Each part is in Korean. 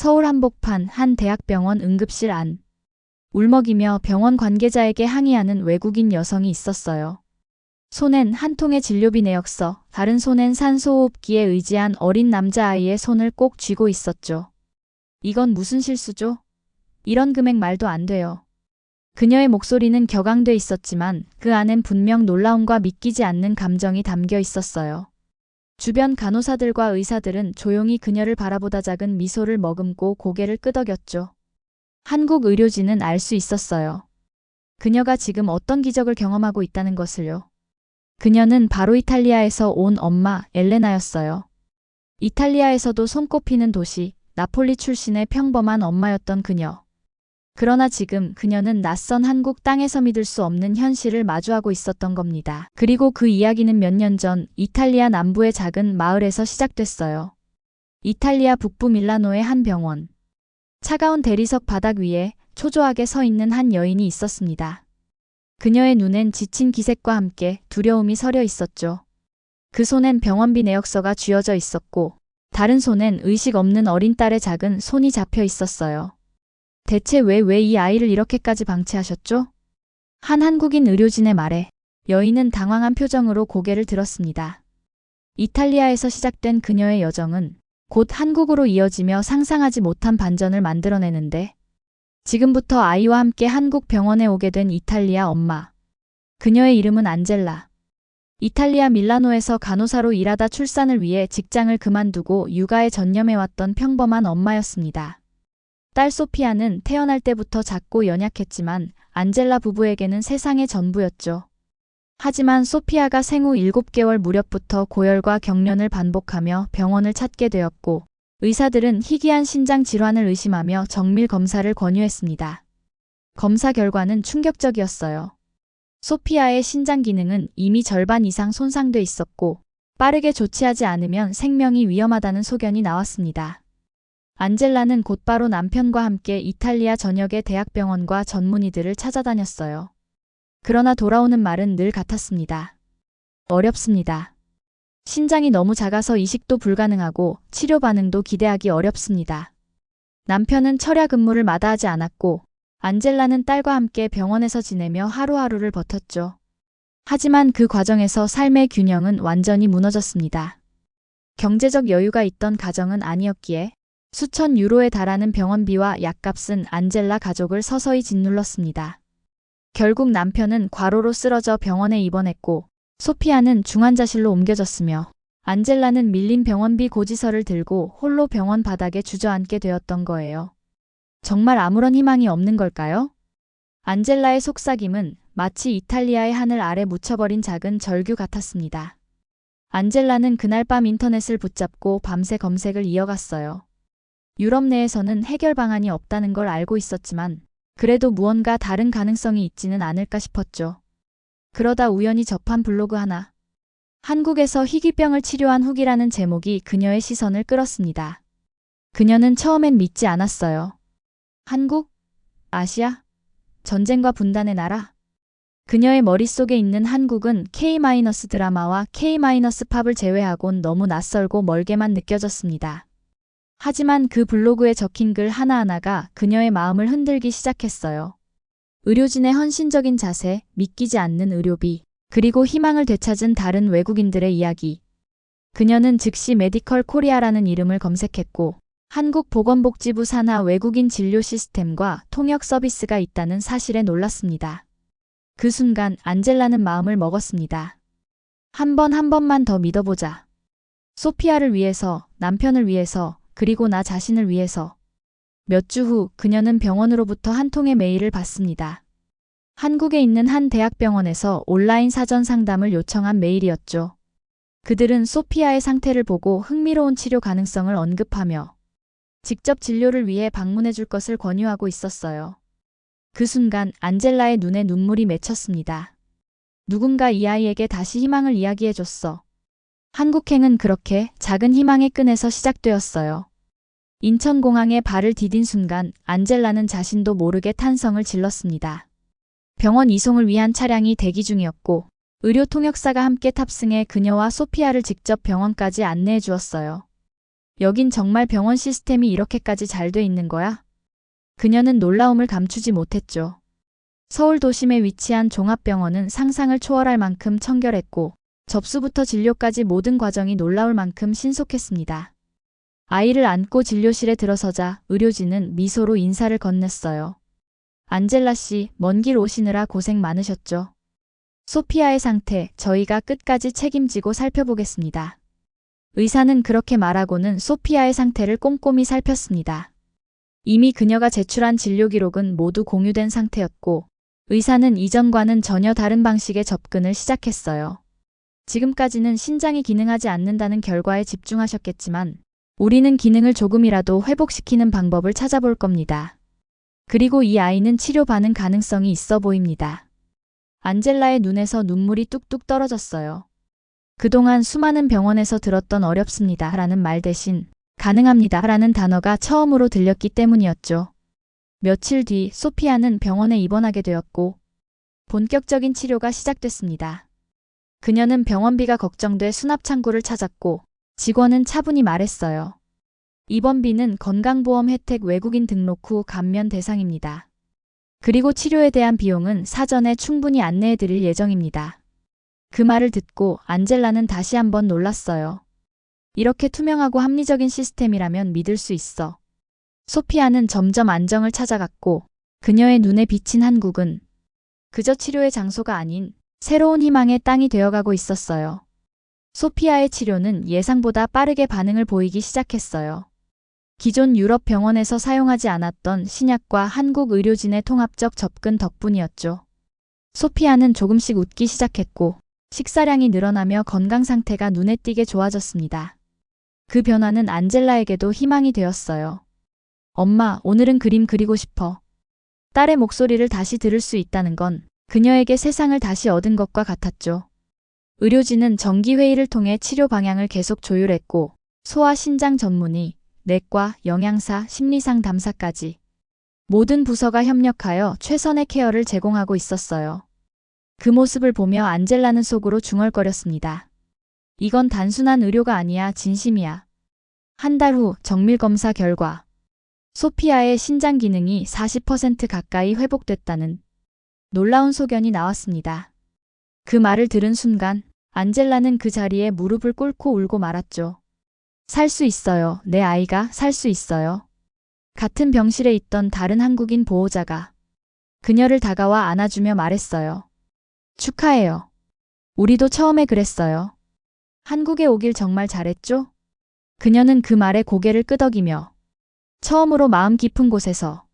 서울 한복판 한 대학병원 응급실 안. 울먹이며 병원 관계자에게 항의하는 외국인 여성이 있었어요. 손엔 한 통의 진료비 내역서, 다른 손엔 산소호흡기에 의지한 어린 남자아이의 손을 꼭 쥐고 있었죠. 이건 무슨 실수죠? 이런 금액 말도 안 돼요. 그녀의 목소리는 격앙돼 있었지만 그 안엔 분명 놀라움과 믿기지 않는 감정이 담겨 있었어요. 주변 간호사들과 의사들은 조용히 그녀를 바라보다 작은 미소를 머금고 고개를 끄덕였죠. 한국 의료진은 알 수 있었어요. 그녀가 지금 어떤 기적을 경험하고 있다는 것을요. 그녀는 바로 이탈리아에서 온 엄마 엘레나였어요. 이탈리아에서도 손꼽히는 도시 나폴리 출신의 평범한 엄마였던 그녀. 그러나 지금 그녀는 낯선 한국 땅에서 믿을 수 없는 현실을 마주하고 있었던 겁니다. 그리고 그 이야기는 몇 년 전 이탈리아 남부의 작은 마을에서 시작됐어요. 이탈리아 북부 밀라노의 한 병원. 차가운 대리석 바닥 위에 초조하게 서 있는 한 여인이 있었습니다. 그녀의 눈엔 지친 기색과 함께 두려움이 서려 있었죠. 그 손엔 병원비 내역서가 쥐어져 있었고 다른 손엔 의식 없는 어린 딸의 작은 손이 잡혀 있었어요. 대체 왜 이 아이를 이렇게까지 방치하셨죠? 한 한국인 의료진의 말에 여인은 당황한 표정으로 고개를 들었습니다. 이탈리아에서 시작된 그녀의 여정은 곧 한국으로 이어지며 상상하지 못한 반전을 만들어내는데 지금부터 아이와 함께 한국 병원에 오게 된 이탈리아 엄마. 그녀의 이름은 안젤라. 이탈리아 밀라노에서 간호사로 일하다 출산을 위해 직장을 그만두고 육아에 전념해왔던 평범한 엄마였습니다. 딸 소피아는 태어날 때부터 작고 연약했지만 안젤라 부부에게는 세상의 전부였죠. 하지만 소피아가 생후 7개월 무렵부터 고열과 경련을 반복하며 병원을 찾게 되었고 의사들은 희귀한 신장 질환을 의심하며 정밀 검사를 권유했습니다. 검사 결과는 충격적이었어요. 소피아의 신장 기능은 이미 절반 이상 손상돼 있었고 빠르게 조치하지 않으면 생명이 위험하다는 소견이 나왔습니다. 안젤라는 곧바로 남편과 함께 이탈리아 전역의 대학병원과 전문의들을 찾아다녔어요. 그러나 돌아오는 말은 늘 같았습니다. 어렵습니다. 신장이 너무 작아서 이식도 불가능하고 치료 반응도 기대하기 어렵습니다. 남편은 철야 근무를 마다하지 않았고 안젤라는 딸과 함께 병원에서 지내며 하루하루를 버텼죠. 하지만 그 과정에서 삶의 균형은 완전히 무너졌습니다. 경제적 여유가 있던 가정은 아니었기에 수천 유로에 달하는 병원비와 약값은 안젤라 가족을 서서히 짓눌렀습니다. 결국 남편은 과로로 쓰러져 병원에 입원했고 소피아는 중환자실로 옮겨졌으며 안젤라는 밀린 병원비 고지서를 들고 홀로 병원 바닥에 주저앉게 되었던 거예요. 정말 아무런 희망이 없는 걸까요? 안젤라의 속삭임은 마치 이탈리아의 하늘 아래 묻혀버린 작은 절규 같았습니다. 안젤라는 그날 밤 인터넷을 붙잡고 밤새 검색을 이어갔어요. 유럽 내에서는 해결 방안이 없다는 걸 알고 있었지만 그래도 무언가 다른 가능성이 있지는 않을까 싶었죠. 그러다 우연히 접한 블로그 하나. 한국에서 희귀병을 치료한 후기라는 제목이 그녀의 시선을 끌었습니다. 그녀는 처음엔 믿지 않았어요. 한국? 아시아? 전쟁과 분단의 나라? 그녀의 머릿속에 있는 한국은 K-드라마와 K-팝을 제외하곤 너무 낯설고 멀게만 느껴졌습니다. 하지만 그 블로그에 적힌 글 하나하나가 그녀의 마음을 흔들기 시작했어요. 의료진의 헌신적인 자세, 믿기지 않는 의료비, 그리고 희망을 되찾은 다른 외국인들의 이야기. 그녀는 즉시 메디컬 코리아라는 이름을 검색했고 한국보건복지부 산하 외국인 진료 시스템과 통역 서비스가 있다는 사실에 놀랐습니다. 그 순간 안젤라는 마음을 먹었습니다. 한 번만 더 믿어보자. 소피아를 위해서, 남편을 위해서, 그리고 나 자신을 위해서. 몇 주 후 그녀는 병원으로부터 한 통의 메일을 받습니다. 한국에 있는 한 대학병원에서 온라인 사전 상담을 요청한 메일이었죠. 그들은 소피아의 상태를 보고 흥미로운 치료 가능성을 언급하며 직접 진료를 위해 방문해 줄 것을 권유하고 있었어요. 그 순간 안젤라의 눈에 눈물이 맺혔습니다. 누군가 이 아이에게 다시 희망을 이야기해 줬어. 한국행은 그렇게 작은 희망의 끈에서 시작되었어요. 인천공항에 발을 디딘 순간 안젤라는 자신도 모르게 탄성을 질렀습니다. 병원 이송을 위한 차량이 대기 중이었고 의료 통역사가 함께 탑승해 그녀와 소피아를 직접 병원까지 안내해 주었어요. 여긴 정말 병원 시스템이 이렇게까지 잘 돼 있는 거야? 그녀는 놀라움을 감추지 못했죠. 서울 도심에 위치한 종합병원은 상상을 초월할 만큼 청결했고 접수부터 진료까지 모든 과정이 놀라울 만큼 신속했습니다. 아이를 안고 진료실에 들어서자 의료진은 미소로 인사를 건넸어요. 안젤라 씨, 먼 길 오시느라 고생 많으셨죠? 소피아의 상태 저희가 끝까지 책임지고 살펴보겠습니다. 의사는 그렇게 말하고는 소피아의 상태를 꼼꼼히 살폈습니다. 이미 그녀가 제출한 진료 기록은 모두 공유된 상태였고 의사는 이전과는 전혀 다른 방식의 접근을 시작했어요. 지금까지는 신장이 기능하지 않는다는 결과에 집중하셨겠지만 우리는 기능을 조금이라도 회복시키는 방법을 찾아볼 겁니다. 그리고 이 아이는 치료 반응 가능성이 있어 보입니다. 안젤라의 눈에서 눈물이 뚝뚝 떨어졌어요. 그동안 수많은 병원에서 들었던 어렵습니다 라는 말 대신 가능합니다 라는 단어가 처음으로 들렸기 때문이었죠. 며칠 뒤 소피아는 병원에 입원하게 되었고 본격적인 치료가 시작됐습니다. 그녀는 병원비가 걱정돼 수납창구를 찾았고 직원은 차분히 말했어요. 입원비는 건강보험 혜택 외국인 등록 후 감면 대상입니다. 그리고 치료에 대한 비용은 사전에 충분히 안내해 드릴 예정입니다. 그 말을 듣고 안젤라는 다시 한번 놀랐어요. 이렇게 투명하고 합리적인 시스템이라면 믿을 수 있어. 소피아는 점점 안정을 찾아갔고 그녀의 눈에 비친 한국은 그저 치료의 장소가 아닌 새로운 희망의 땅이 되어가고 있었어요. 소피아의 치료는 예상보다 빠르게 반응을 보이기 시작했어요. 기존 유럽 병원에서 사용하지 않았던 신약과 한국 의료진의 통합적 접근 덕분이었죠. 소피아는 조금씩 웃기 시작했고 식사량이 늘어나며 건강 상태가 눈에 띄게 좋아졌습니다. 그 변화는 안젤라에게도 희망이 되었어요. 엄마, 오늘은 그림 그리고 싶어. 딸의 목소리를 다시 들을 수 있다는 건 그녀에게 세상을 다시 얻은 것과 같았죠. 의료진은 정기회의를 통해 치료 방향을 계속 조율했고 소아 신장 전문의, 내과, 영양사, 심리상담사까지 모든 부서가 협력하여 최선의 케어를 제공하고 있었어요. 그 모습을 보며 안젤라는 속으로 중얼거렸습니다. 이건 단순한 의료가 아니야, 진심이야. 한 달 후 정밀검사 결과 소피아의 신장 기능이 40% 가까이 회복됐다는 놀라운 소견이 나왔습니다. 그 말을 들은 순간 안젤라는 그 자리에 무릎을 꿇고 울고 말았죠. 살 수 있어요. 내 아이가 살 수 있어요. 같은 병실에 있던 다른 한국인 보호자가 그녀를 다가와 안아주며 말했어요. 축하해요. 우리도 처음에 그랬어요. 한국에 오길 정말 잘했죠? 그녀는 그 말에 고개를 끄덕이며 처음으로 마음 깊은 곳에서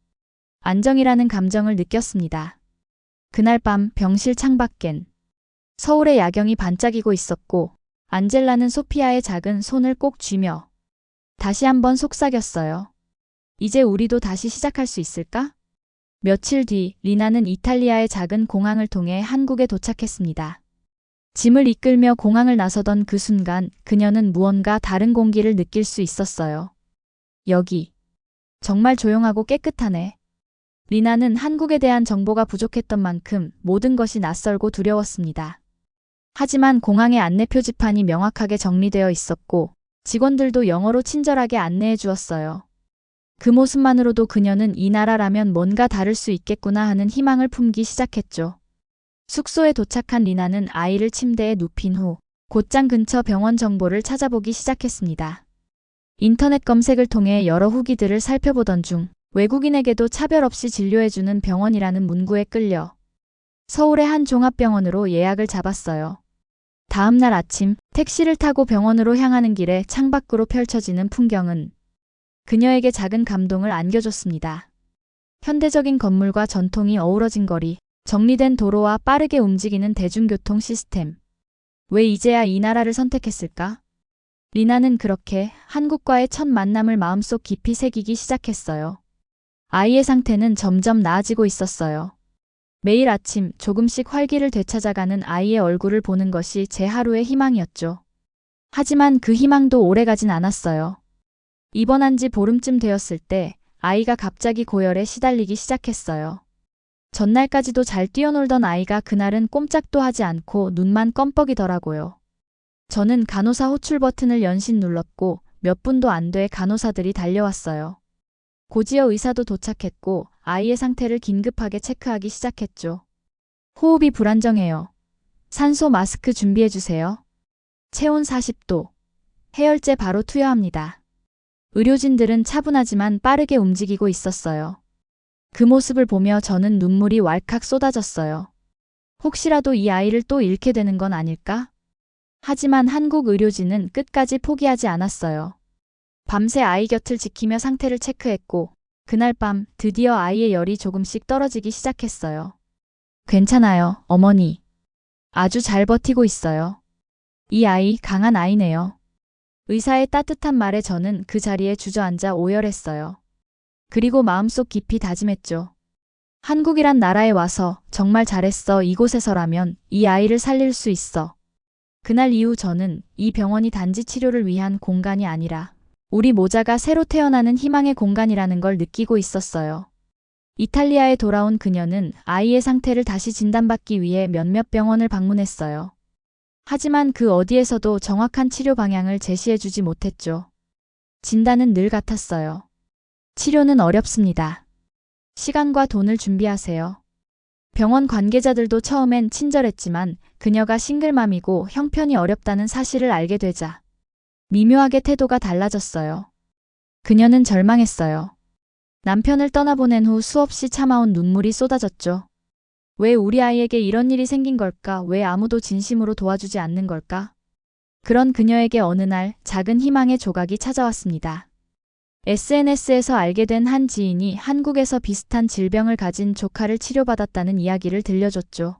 안정이라는 감정을 느꼈습니다. 그날 밤 병실 창밖엔 서울의 야경이 반짝이고 있었고 안젤라는 소피아의 작은 손을 꼭 쥐며 다시 한번 속삭였어요. 이제 우리도 다시 시작할 수 있을까? 며칠 뒤 리나는 이탈리아의 작은 공항을 통해 한국에 도착했습니다. 짐을 이끌며 공항을 나서던 그 순간 그녀는 무언가 다른 공기를 느낄 수 있었어요. 여기 정말 조용하고 깨끗하네. 리나는 한국에 대한 정보가 부족했던 만큼 모든 것이 낯설고 두려웠습니다. 하지만 공항의 안내 표지판이 명확하게 정리되어 있었고 직원들도 영어로 친절하게 안내해 주었어요. 그 모습만으로도 그녀는 이 나라라면 뭔가 다를 수 있겠구나 하는 희망을 품기 시작했죠. 숙소에 도착한 리나는 아이를 침대에 눕힌 후 곧장 근처 병원 정보를 찾아보기 시작했습니다. 인터넷 검색을 통해 여러 후기들을 살펴보던 중 외국인에게도 차별 없이 진료해주는 병원이라는 문구에 끌려 서울의 한 종합병원으로 예약을 잡았어요. 다음 날 아침 택시를 타고 병원으로 향하는 길에 창밖으로 펼쳐지는 풍경은 그녀에게 작은 감동을 안겨줬습니다. 현대적인 건물과 전통이 어우러진 거리, 정리된 도로와 빠르게 움직이는 대중교통 시스템. 왜 이제야 이 나라를 선택했을까? 리나는 그렇게 한국과의 첫 만남을 마음속 깊이 새기기 시작했어요. 아이의 상태는 점점 나아지고 있었어요. 매일 아침 조금씩 활기를 되찾아가는 아이의 얼굴을 보는 것이 제 하루의 희망이었죠. 하지만 그 희망도 오래가진 않았어요. 입원한 지 보름쯤 되었을 때 아이가 갑자기 고열에 시달리기 시작했어요. 전날까지도 잘 뛰어놀던 아이가 그날은 꼼짝도 하지 않고 눈만 껌뻑이더라고요. 저는 간호사 호출 버튼을 연신 눌렀고 몇 분도 안 돼 간호사들이 달려왔어요. 고지여 의사도 도착했고 아이의 상태를 긴급하게 체크하기 시작했죠. 호흡이 불안정해요. 산소 마스크 준비해주세요. 체온 40도. 해열제 바로 투여합니다. 의료진들은 차분하지만 빠르게 움직이고 있었어요. 그 모습을 보며 저는 눈물이 왈칵 쏟아졌어요. 혹시라도 이 아이를 또 잃게 되는 건 아닐까? 하지만 한국 의료진은 끝까지 포기하지 않았어요. 밤새 아이 곁을 지키며 상태를 체크했고 그날 밤 드디어 아이의 열이 조금씩 떨어지기 시작했어요. 괜찮아요, 어머니. 아주 잘 버티고 있어요. 이 아이 강한 아이네요. 의사의 따뜻한 말에 저는 그 자리에 주저앉아 오열했어요. 그리고 마음속 깊이 다짐했죠. 한국이란 나라에 와서 정말 잘했어. 이곳에서라면 이 아이를 살릴 수 있어. 그날 이후 저는 이 병원이 단지 치료를 위한 공간이 아니라 우리 모자가 새로 태어나는 희망의 공간이라는 걸 느끼고 있었어요. 이탈리아에 돌아온 그녀는 아이의 상태를 다시 진단받기 위해 몇몇 병원을 방문했어요. 하지만 그 어디에서도 정확한 치료 방향을 제시해주지 못했죠. 진단은 늘 같았어요. 치료는 어렵습니다. 시간과 돈을 준비하세요. 병원 관계자들도 처음엔 친절했지만 그녀가 싱글맘이고 형편이 어렵다는 사실을 알게 되자 미묘하게 태도가 달라졌어요. 그녀는 절망했어요. 남편을 떠나보낸 후 수없이 참아온 눈물이 쏟아졌죠. 왜 우리 아이에게 이런 일이 생긴 걸까? 왜 아무도 진심으로 도와주지 않는 걸까? 그런 그녀에게 어느 날 작은 희망의 조각이 찾아왔습니다. SNS에서 알게 된 한 지인이 한국에서 비슷한 질병을 가진 조카를 치료받았다는 이야기를 들려줬죠.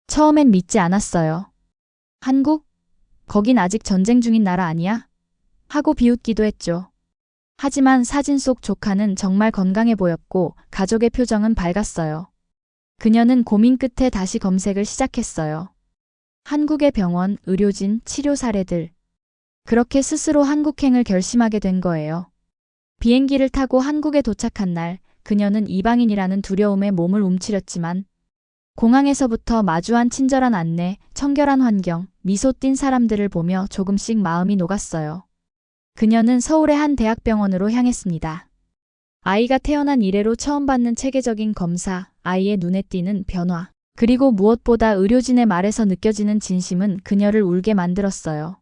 처음엔 믿지 않았어요. 한국? 거긴 아직 전쟁 중인 나라 아니야? 하고 비웃기도 했죠. 하지만 사진 속 조카는 정말 건강해 보였고 가족의 표정은 밝았어요. 그녀는 고민 끝에 다시 검색을 시작했어요. 한국의 병원, 의료진, 치료 사례들. 그렇게 스스로 한국행을 결심하게 된 거예요. 비행기를 타고 한국에 도착한 날, 그녀는 이방인이라는 두려움에 몸을 움츠렸지만 공항에서부터 마주한 친절한 안내, 청결한 환경, 미소 띈 사람들을 보며 조금씩 마음이 녹았어요. 그녀는 서울의 한 대학병원으로 향했습니다. 아이가 태어난 이래로 처음 받는 체계적인 검사, 아이의 눈에 띄는 변화, 그리고 무엇보다 의료진의 말에서 느껴지는 진심은 그녀를 울게 만들었어요.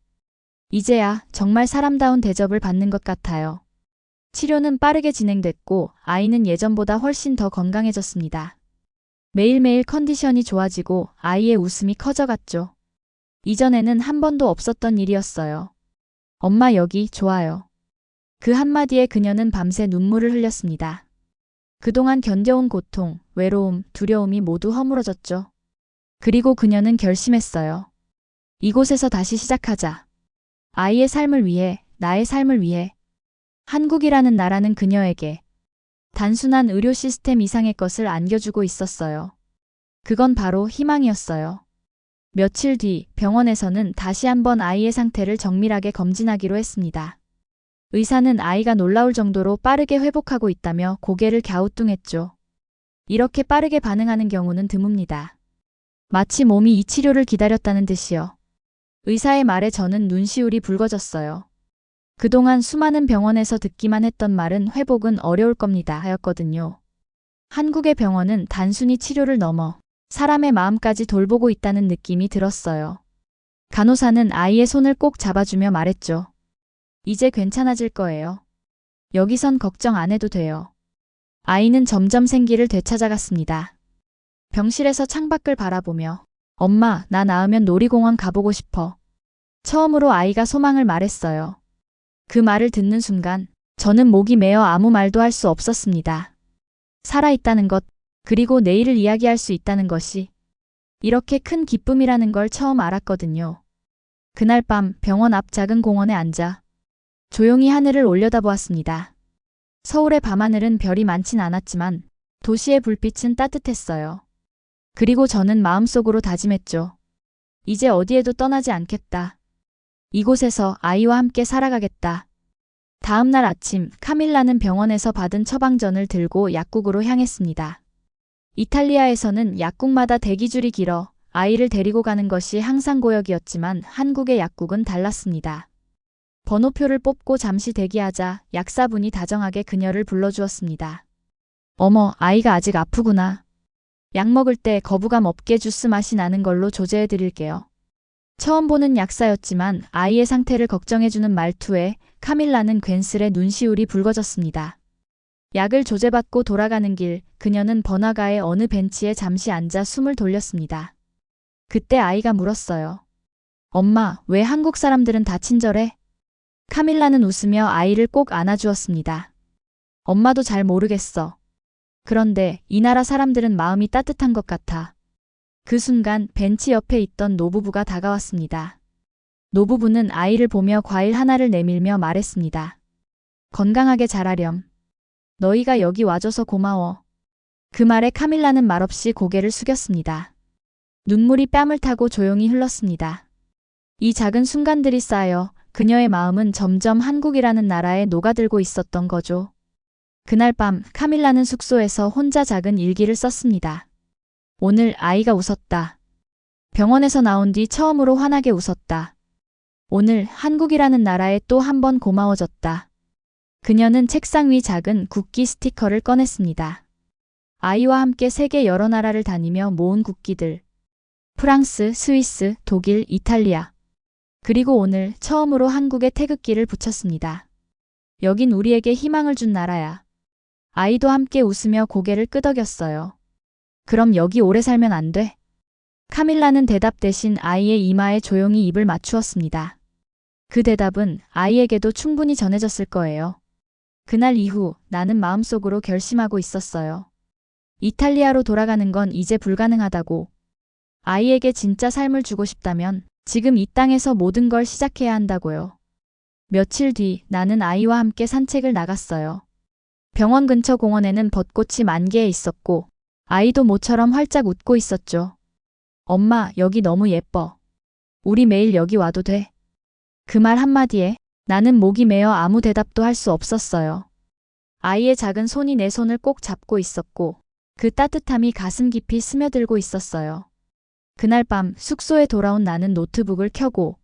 이제야 정말 사람다운 대접을 받는 것 같아요. 치료는 빠르게 진행됐고 아이는 예전보다 훨씬 더 건강해졌습니다. 매일매일 컨디션이 좋아지고 아이의 웃음이 커져갔죠. 이전에는 한 번도 없었던 일이었어요. 엄마 여기 좋아요. 그 한마디에 그녀는 밤새 눈물을 흘렸습니다. 그동안 견뎌온 고통, 외로움, 두려움이 모두 허물어졌죠. 그리고 그녀는 결심했어요. 이곳에서 다시 시작하자. 아이의 삶을 위해, 나의 삶을 위해. 한국이라는 나라는 그녀에게 단순한 의료 시스템 이상의 것을 안겨주고 있었어요. 그건 바로 희망이었어요. 며칠 뒤 병원에서는 다시 한번 아이의 상태를 정밀하게 검진하기로 했습니다. 의사는 아이가 놀라울 정도로 빠르게 회복하고 있다며 고개를 갸우뚱했죠. 이렇게 빠르게 반응하는 경우는 드뭅니다. 마치 몸이 이 치료를 기다렸다는 듯이요. 의사의 말에 저는 눈시울이 붉어졌어요. 그동안 수많은 병원에서 듣기만 했던 말은 회복은 어려울 겁니다 하였거든요. 한국의 병원은 단순히 치료를 넘어 사람의 마음까지 돌보고 있다는 느낌이 들었어요. 간호사는 아이의 손을 꼭 잡아주며 말했죠. 이제 괜찮아질 거예요. 여기선 걱정 안 해도 돼요. 아이는 점점 생기를 되찾아갔습니다. 병실에서 창밖을 바라보며 엄마, 나 나으면 놀이공원 가보고 싶어. 처음으로 아이가 소망을 말했어요. 그 말을 듣는 순간 저는 목이 메어 아무 말도 할 수 없었습니다. 살아있다는 것, 그리고 내일을 이야기할 수 있다는 것이 이렇게 큰 기쁨이라는 걸 처음 알았거든요. 그날 밤 병원 앞 작은 공원에 앉아 조용히 하늘을 올려다보았습니다. 서울의 밤하늘은 별이 많진 않았지만 도시의 불빛은 따뜻했어요. 그리고 저는 마음속으로 다짐했죠. 이제 어디에도 떠나지 않겠다. 이곳에서 아이와 함께 살아가겠다. 다음 날 아침 카밀라는 병원에서 받은 처방전을 들고 약국으로 향했습니다. 이탈리아에서는 약국마다 대기줄이 길어 아이를 데리고 가는 것이 항상 고역이었지만 한국의 약국은 달랐습니다. 번호표를 뽑고 잠시 대기하자 약사분이 다정하게 그녀를 불러주었습니다. 어머, 아이가 아직 아프구나. 약 먹을 때 거부감 없게 주스 맛이 나는 걸로 조제해 드릴게요. 처음 보는 약사였지만 아이의 상태를 걱정해주는 말투에 카밀라는 괜스레 눈시울이 붉어졌습니다. 약을 조제받고 돌아가는 길, 그녀는 번화가의 어느 벤치에 잠시 앉아 숨을 돌렸습니다. 그때 아이가 물었어요. 엄마, 왜 한국 사람들은 다 친절해? 카밀라는 웃으며 아이를 꼭 안아주었습니다. 엄마도 잘 모르겠어. 그런데 이 나라 사람들은 마음이 따뜻한 것 같아. 그 순간 벤치 옆에 있던 노부부가 다가왔습니다. 노부부는 아이를 보며 과일 하나를 내밀며 말했습니다. 건강하게 자라렴. 너희가 여기 와줘서 고마워. 그 말에 카밀라는 말없이 고개를 숙였습니다. 눈물이 뺨을 타고 조용히 흘렀습니다. 이 작은 순간들이 쌓여 그녀의 마음은 점점 한국이라는 나라에 녹아들고 있었던 거죠. 그날 밤 카밀라는 숙소에서 혼자 작은 일기를 썼습니다. 오늘 아이가 웃었다. 병원에서 나온 뒤 처음으로 환하게 웃었다. 오늘 한국이라는 나라에 또 한 번 고마워졌다. 그녀는 책상 위 작은 국기 스티커를 꺼냈습니다. 아이와 함께 세계 여러 나라를 다니며 모은 국기들. 프랑스, 스위스, 독일, 이탈리아. 그리고 오늘 처음으로 한국에 태극기를 붙였습니다. 여긴 우리에게 희망을 준 나라야. 아이도 함께 웃으며 고개를 끄덕였어요. 그럼 여기 오래 살면 안 돼? 카밀라는 대답 대신 아이의 이마에 조용히 입을 맞추었습니다. 그 대답은 아이에게도 충분히 전해졌을 거예요. 그날 이후 나는 마음속으로 결심하고 있었어요. 이탈리아로 돌아가는 건 이제 불가능하다고. 아이에게 진짜 삶을 주고 싶다면 지금 이 땅에서 모든 걸 시작해야 한다고요. 며칠 뒤 나는 아이와 함께 산책을 나갔어요. 병원 근처 공원에는 벚꽃이 만개해 있었고 아이도 모처럼 활짝 웃고 있었죠. 엄마, 여기 너무 예뻐. 우리 매일 여기 와도 돼? 그 말 한마디에 나는 목이 메어 아무 대답도 할 수 없었어요. 아이의 작은 손이 내 손을 꼭 잡고 있었고 그 따뜻함이 가슴 깊이 스며들고 있었어요. 그날 밤 숙소에 돌아온 나는 노트북을 켜고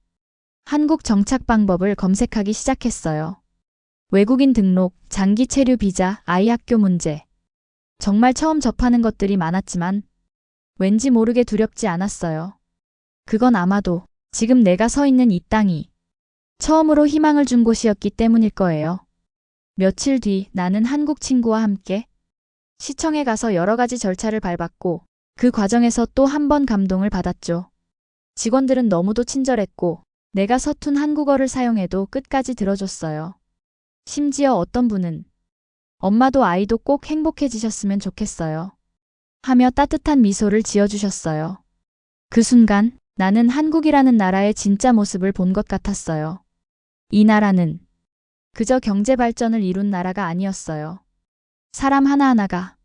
한국 정착 방법을 검색하기 시작했어요. 외국인 등록, 장기 체류 비자, 아이 학교 문제. 정말 처음 접하는 것들이 많았지만 왠지 모르게 두렵지 않았어요. 그건 아마도 지금 내가 서 있는 이 땅이 처음으로 희망을 준 곳이었기 때문일 거예요. 며칠 뒤 나는 한국 친구와 함께 시청에 가서 여러 가지 절차를 밟았고 그 과정에서 또 한 번 감동을 받았죠. 직원들은 너무도 친절했고 내가 서툰 한국어를 사용해도 끝까지 들어줬어요. 심지어 어떤 분은 엄마도 아이도 꼭 행복해지셨으면 좋겠어요. 하며 따뜻한 미소를 지어주셨어요. 그 순간 나는 한국이라는 나라의 진짜 모습을 본 것 같았어요. 이 나라는 그저 경제 발전을 이룬 나라가 아니었어요. 사람 하나하나가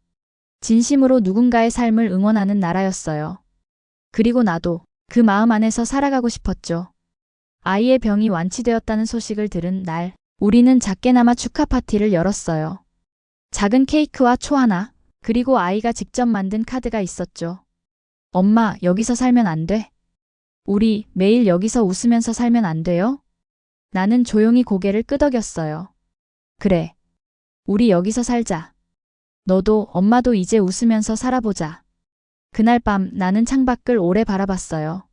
진심으로 누군가의 삶을 응원하는 나라였어요. 그리고 나도 그 마음 안에서 살아가고 싶었죠. 아이의 병이 완치되었다는 소식을 들은 날, 우리는 작게나마 축하 파티를 열었어요. 작은 케이크와 초 하나, 그리고 아이가 직접 만든 카드가 있었죠. 엄마, 여기서 살면 안 돼? 우리 매일 여기서 웃으면서 살면 안 돼요? 나는 조용히 고개를 끄덕였어요. 그래. 우리 여기서 살자. 너도 엄마도 이제 웃으면서 살아보자. 그날 밤 나는 창밖을 오래 바라봤어요.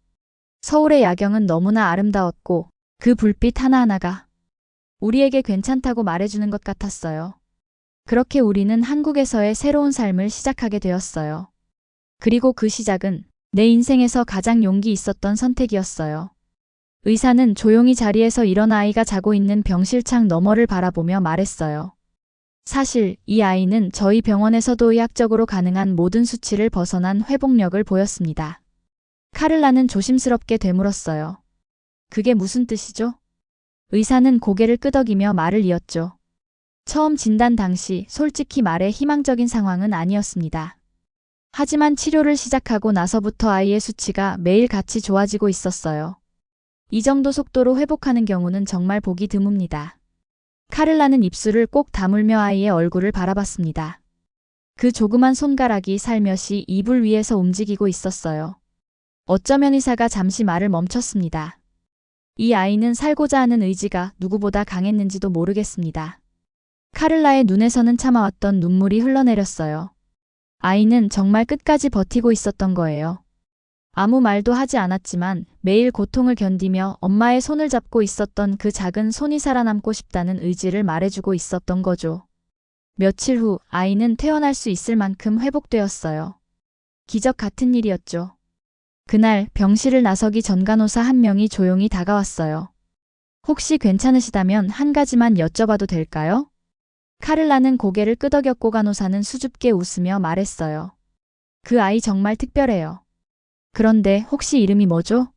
서울의 야경은 너무나 아름다웠고 그 불빛 하나하나가 우리에게 괜찮다고 말해주는 것 같았어요. 그렇게 우리는 한국에서의 새로운 삶을 시작하게 되었어요. 그리고 그 시작은 내 인생에서 가장 용기 있었던 선택이었어요. 의사는 조용히 자리에서 일어나 아이가 자고 있는 병실창 너머를 바라보며 말했어요. 사실 이 아이는 저희 병원에서도 의학적으로 가능한 모든 수치를 벗어난 회복력을 보였습니다. 카를라는 조심스럽게 되물었어요. 그게 무슨 뜻이죠? 의사는 고개를 끄덕이며 말을 이었죠. 처음 진단 당시 솔직히 말해 희망적인 상황은 아니었습니다. 하지만 치료를 시작하고 나서부터 아이의 수치가 매일같이 좋아지고 있었어요. 이 정도 속도로 회복하는 경우는 정말 보기 드뭅니다. 카를라는 입술을 꼭 다물며 아이의 얼굴을 바라봤습니다. 그 조그만 손가락이 살며시 이불 위에서 움직이고 있었어요. 어쩌면 의사가 잠시 말을 멈췄습니다. 이 아이는 살고자 하는 의지가 누구보다 강했는지도 모르겠습니다. 카를라의 눈에서는 참아왔던 눈물이 흘러내렸어요. 아이는 정말 끝까지 버티고 있었던 거예요. 아무 말도 하지 않았지만 매일 고통을 견디며 엄마의 손을 잡고 있었던 그 작은 손이 살아남고 싶다는 의지를 말해주고 있었던 거죠. 며칠 후 아이는 퇴원할 수 있을 만큼 회복되었어요. 기적 같은 일이었죠. 그날 병실을 나서기 전 간호사 한 명이 조용히 다가왔어요. 혹시 괜찮으시다면 한 가지만 여쭤봐도 될까요? 카를라는 고개를 끄덕였고 간호사는 수줍게 웃으며 말했어요. 그 아이 정말 특별해요. 그런데 혹시 이름이 뭐죠?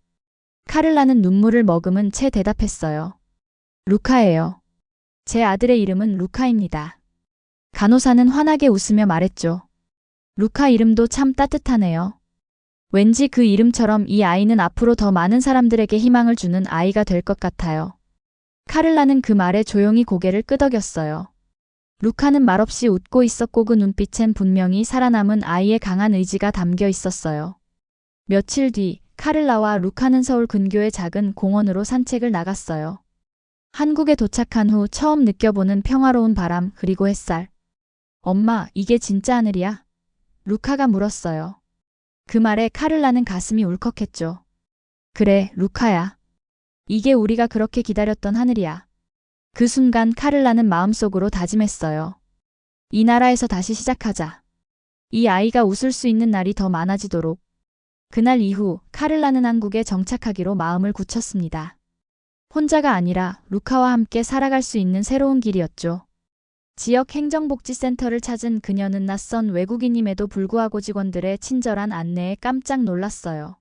카를라는 눈물을 머금은 채 대답했어요. 루카예요. 제 아들의 이름은 루카입니다. 간호사는 환하게 웃으며 말했죠. 루카 이름도 참 따뜻하네요. 왠지 그 이름처럼 이 아이는 앞으로 더 많은 사람들에게 희망을 주는 아이가 될 것 같아요. 카를라는 그 말에 조용히 고개를 끄덕였어요. 루카는 말없이 웃고 있었고 그 눈빛엔 분명히 살아남은 아이의 강한 의지가 담겨 있었어요. 며칠 뒤 카를라와 루카는 서울 근교의 작은 공원으로 산책을 나갔어요. 한국에 도착한 후 처음 느껴보는 평화로운 바람 그리고 햇살. 엄마, 이게 진짜 하늘이야? 루카가 물었어요. 그 말에 카를라는 가슴이 울컥했죠. 그래, 루카야. 이게 우리가 그렇게 기다렸던 하늘이야. 그 순간 카를라는 마음속으로 다짐했어요. 이 나라에서 다시 시작하자. 이 아이가 웃을 수 있는 날이 더 많아지도록. 그날 이후 카를라는 한국에 정착하기로 마음을 굳혔습니다. 혼자가 아니라 루카와 함께 살아갈 수 있는 새로운 길이었죠. 지역 행정복지센터를 찾은 그녀는 낯선 외국인임에도 불구하고 직원들의 친절한 안내에 깜짝 놀랐어요.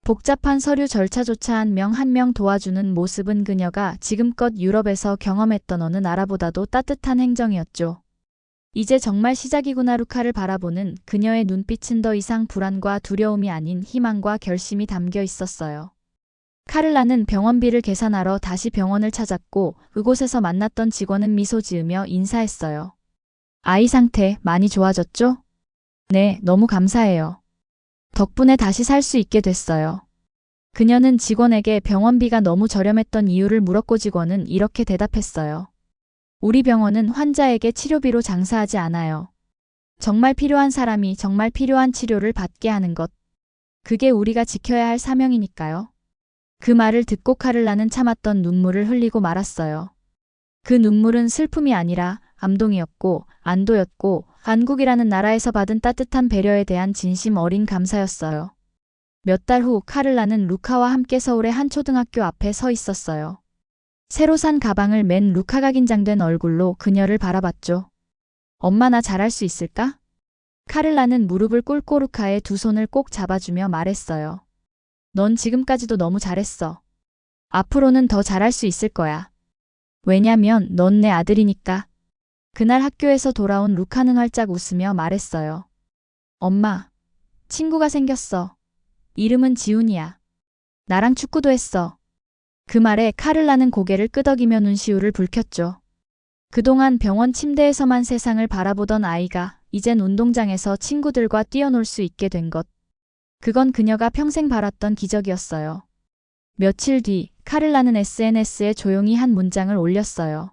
복잡한 서류 절차조차 한 명 한 명 도와주는 모습은 그녀가 지금껏 유럽에서 경험했던 어느 나라보다도 따뜻한 행정이었죠. 이제 정말 시작이구나. 루카를 바라보는 그녀의 눈빛은 더 이상 불안과 두려움이 아닌 희망과 결심이 담겨 있었어요. 카를라는 병원비를 계산하러 다시 병원을 찾았고 그곳에서 만났던 직원은 미소 지으며 인사했어요. 아이 상태 많이 좋아졌죠? 네, 너무 감사해요. 덕분에 다시 살 수 있게 됐어요. 그녀는 직원에게 병원비가 너무 저렴했던 이유를 물었고 직원은 이렇게 대답했어요. 우리 병원은 환자에게 치료비로 장사하지 않아요. 정말 필요한 사람이 정말 필요한 치료를 받게 하는 것. 그게 우리가 지켜야 할 사명이니까요. 그 말을 듣고 카를라는 참았던 눈물을 흘리고 말았어요. 그 눈물은 슬픔이 아니라 감동이었고 안도였고 한국이라는 나라에서 받은 따뜻한 배려에 대한 진심 어린 감사였어요. 몇 달 후 카를라는 루카와 함께 서울의 한 초등학교 앞에 서 있었어요. 새로 산 가방을 맨 루카가 긴장된 얼굴로 그녀를 바라봤죠. 엄마 나 잘할 수 있을까? 카를라는 무릎을 꿇고 루카의 두 손을 꼭 잡아주며 말했어요. 넌 지금까지도 너무 잘했어. 앞으로는 더 잘할 수 있을 거야. 왜냐면 넌 내 아들이니까. 그날 학교에서 돌아온 루카는 활짝 웃으며 말했어요. 엄마, 친구가 생겼어. 이름은 지훈이야. 나랑 축구도 했어. 그 말에 카를라는 고개를 끄덕이며 눈시울을 붉혔죠. 그동안 병원 침대에서만 세상을 바라보던 아이가 이젠 운동장에서 친구들과 뛰어놀 수 있게 된 것. 그건 그녀가 평생 바랐던 기적이었어요. 며칠 뒤 카를라는 SNS에 조용히 한 문장을 올렸어요.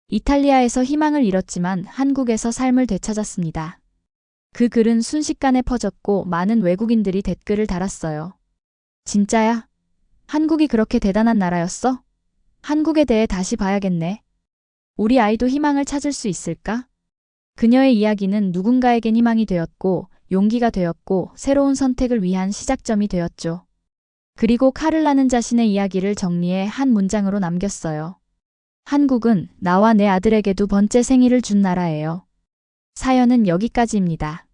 이탈리아에서 희망을 잃었지만 한국에서 삶을 되찾았습니다. 그 글은 순식간에 퍼졌고 많은 외국인들이 댓글을 달았어요. 진짜야? 한국이 그렇게 대단한 나라였어? 한국에 대해 다시 봐야겠네. 우리 아이도 희망을 찾을 수 있을까? 그녀의 이야기는 누군가에겐 희망이 되었고 용기가 되었고 새로운 선택을 위한 시작점이 되었죠. 그리고 카를라는 자신의 이야기를 정리해 한 문장으로 남겼어요. 한국은 나와 내 아들에게 두 번째 생일을 준 나라예요. 사연은 여기까지입니다.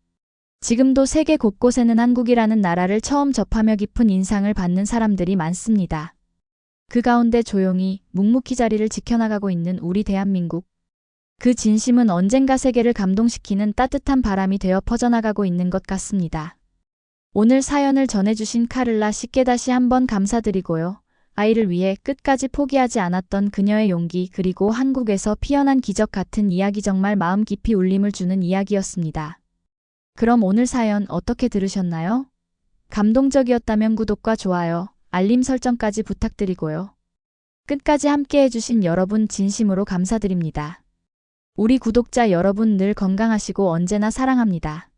지금도 세계 곳곳에는 한국이라는 나라를 처음 접하며 깊은 인상을 받는 사람들이 많습니다. 그 가운데 조용히 묵묵히 자리를 지켜나가고 있는 우리 대한민국. 그 진심은 언젠가 세계를 감동시키는 따뜻한 바람이 되어 퍼져나가고 있는 것 같습니다. 오늘 사연을 전해주신 카를라 씨께 다시 한번 감사드리고요. 아이를 위해 끝까지 포기하지 않았던 그녀의 용기 그리고 한국에서 피어난 기적 같은 이야기 정말 마음 깊이 울림을 주는 이야기였습니다. 그럼 오늘 사연 어떻게 들으셨나요? 감동적이었다면 구독과 좋아요, 알림 설정까지 부탁드리고요. 끝까지 함께 해주신 여러분 진심으로 감사드립니다. 우리 구독자 여러분 늘 건강하시고 언제나 사랑합니다.